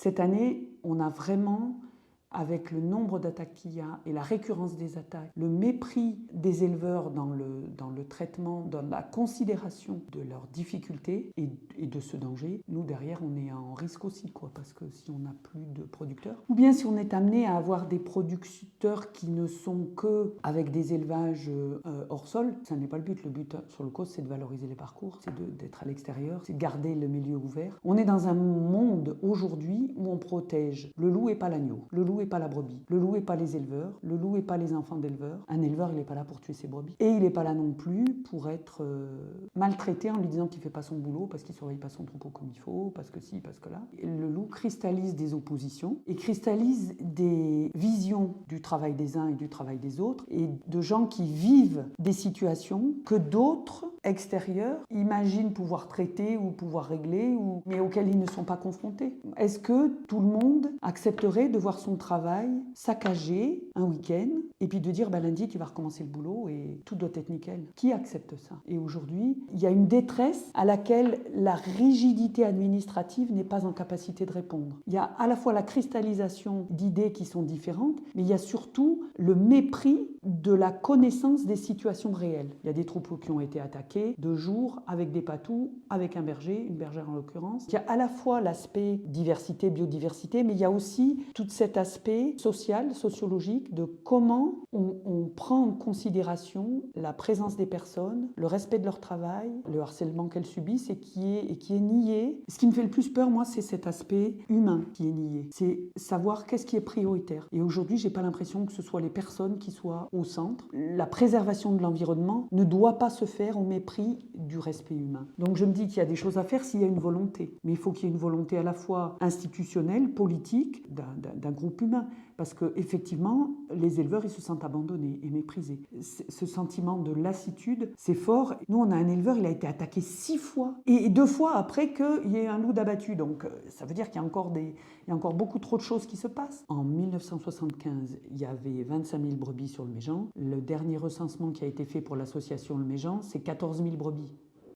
Cette année, on a vraiment, avec le nombre d'attaques qu'il y a et la récurrence des attaques, le mépris des éleveurs dans le traitement, dans la considération de leurs difficultés et de ce danger, nous derrière on est en risque aussi, parce que si on n'a plus de producteurs, ou bien si on est amené à avoir des producteurs qui ne sont que avec des élevages hors sol, ça n'est pas le but. Le but sur le COS, c'est de valoriser les parcours, c'est d'être à l'extérieur, c'est de garder le milieu ouvert. On est dans un monde aujourd'hui où on protège le loup et pas l'agneau, le loup et pas la brebis, le loup et pas les éleveurs, le loup et pas les enfants d'éleveurs. Un éleveur, il n'est pas là pour tuer ses brebis. Et il n'est pas là non plus pour être maltraité en lui disant qu'il ne fait pas son boulot parce qu'il ne surveille pas son troupeau comme il faut, parce que ci, parce que là. Et le loup cristallise des oppositions et cristallise des visions du travail des uns et du travail des autres et de gens qui vivent des situations que d'autres extérieurs imaginent pouvoir traiter ou pouvoir régler, mais auxquelles ils ne sont pas confrontés. Est-ce que tout le monde accepterait de voir son travail saccagé un week-end et puis de dire lundi tu vas recommencer le boulot et tout doit être nickel? Qui accepte ça? Et aujourd'hui, il y a une détresse à laquelle la rigidité administrative n'est pas en capacité de répondre. Il y a à la fois la cristallisation d'idées qui sont différentes, mais il y a surtout le mépris de la connaissance des situations réelles. Il y a des troupeaux qui ont été attaqués de jour avec des patous, avec un berger, une bergère en l'occurrence. Il y a à la fois l'aspect diversité, biodiversité, mais il y a aussi tout cet aspect social, sociologique, de comment on prend en considération la présence des personnes, le respect de leur travail, le harcèlement qu'elles subissent et qui est nié. Ce qui me fait le plus peur, moi, c'est cet aspect humain qui est nié. C'est savoir qu'est-ce qui est prioritaire. Et aujourd'hui, j'ai pas l'impression que ce soit les personnes qui soient au centre. La préservation de l'environnement ne doit pas se faire au mépris du respect humain. Donc je me dis qu'il y a des choses à faire s'il y a une volonté. Mais il faut qu'il y ait une volonté à la fois institutionnelle, politique, d'un groupe humain. Parce qu'effectivement, les éleveurs, ils se sentent abandonnés et méprisés. Ce sentiment de lassitude, c'est fort. Nous, on a un éleveur, il a été attaqué 6 fois. Et 2 fois après qu'il y ait un loup d'abattu. Donc ça veut dire qu'il y a encore beaucoup trop de choses qui se passent. En 1975, il y avait 25 000 brebis sur le Méjean. Le dernier recensement qui a été fait pour l'association Le Méjean, c'est 14 000 brebis.